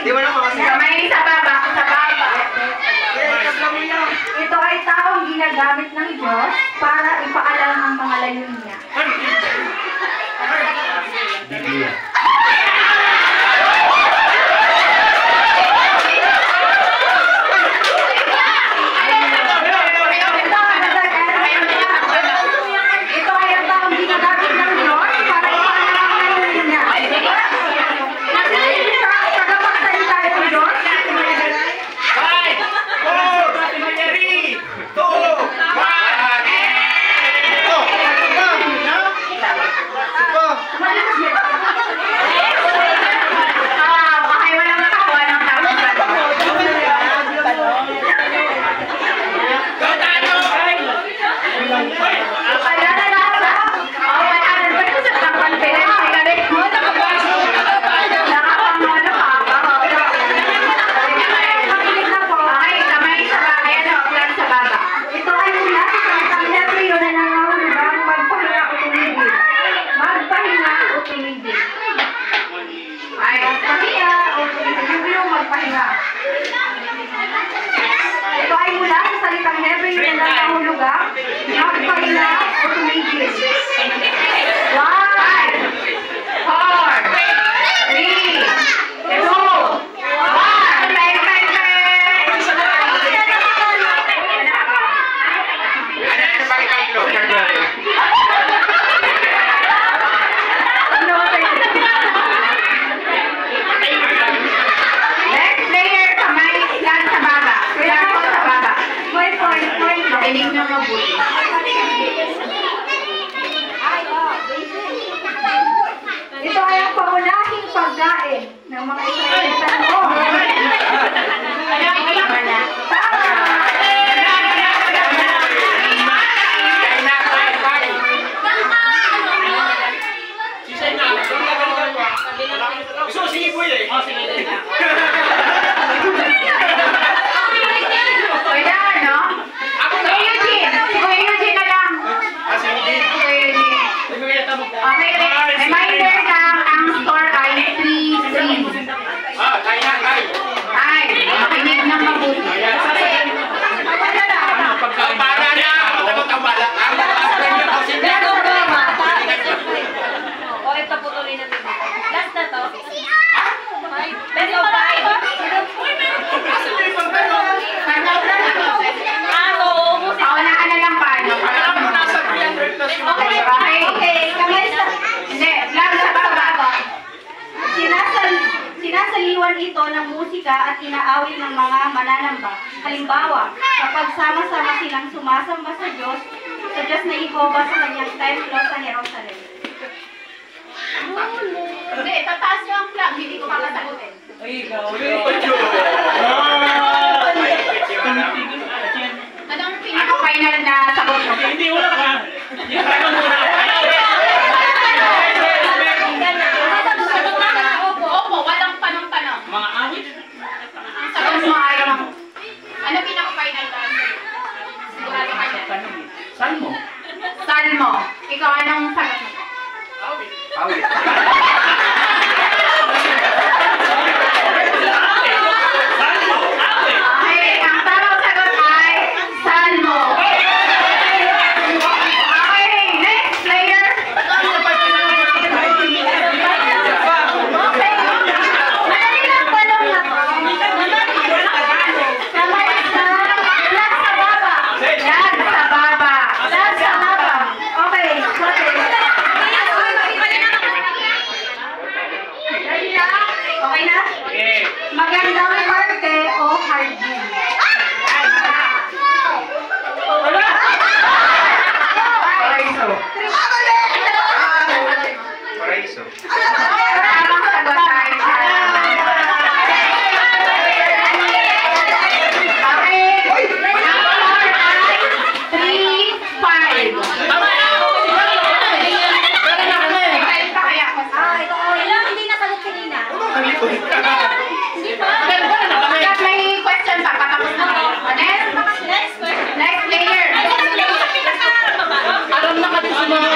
Di ba naman kasi? Kamay sa baba, sa baba. Ito ay taong ginagamit ng Diyos para ipaalam ang mga layunin niya. Biblia. Ito ay ang taong ginagamit ng Diyos para ipaalam ang mga layunin niya. Tagapagsalita ng Diyos. 5, 4, 3, 2, Ah, baka walang nakakuha ng tamang sagot. Wala na lasa. Oh, wala na ba sa confidence? Nakapangulo ka ba? Okay, kamay sa baba. Ayan o, plan sa baba. Ito ay mula sa salitang Hebreo na nangangahulugang magpahinga o tumigil. Magpahinga o tumigil. Ay, Magpahinga o tumigil. Yung magpahinga. Ito ay mula sa salitang Hebreo na nangangahulugang magpahinga o tumigil. 5, 4, 3, 2, 1. Bang, bang, Next player, kamay lang sa baba. Lang po sa baba. May point. Makinig na mabuti. Ito ay ang pangunahing pagkain ng mga Israelita noon. Gusto ko sige po eh. Wala, no? Kuya Eugene. Kuya Eugene na lang. Kuya Eugene. Okay, reminder lang, ang score ay 3-3. Ay, makinig ng mabuti. O, ito putuloy na dito. Last na to. Best of 5. Pauna ka na lang paano? Okay. Kamay sa Hindi, lang sa baba. Sinasaliwan ito ng musika at inaawit ng mga mananamba. Halimbawa, kapag sama-sama silang sumasamba sa Diyos na Jehova sa kanyang templo sa Jerusalem. Hindi, tataas niyo ang flag. Hindi ko makasagutin. Anong pinaka-final na sagot mo? Hindi, wala ka. Opo, walang panong-panong. Mga awit. Ang sagot mo ay, ano pinaka-final na? Sigurado ka dyan. Salmo. Salmo. Ikaw, anong sagot mo? Awit. Okay, ang tamang sagot ay Salmo. Okay, next player. Madali lang tanong na to. Kamay sa lag sa baba. Lag sa baba. Lag sa baba. Okay. Okay na? Magandang parte o hardin. Paraiso. Tamang sagot ay Hindi nasagot kanina. May question pa, patapos na kayo. Next player. Alam na kasi sa mga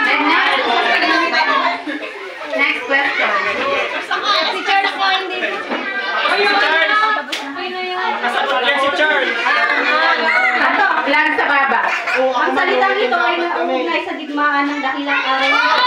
The next Ang salitang ito ay nauugnay sa digmaan ng dakilang araw ng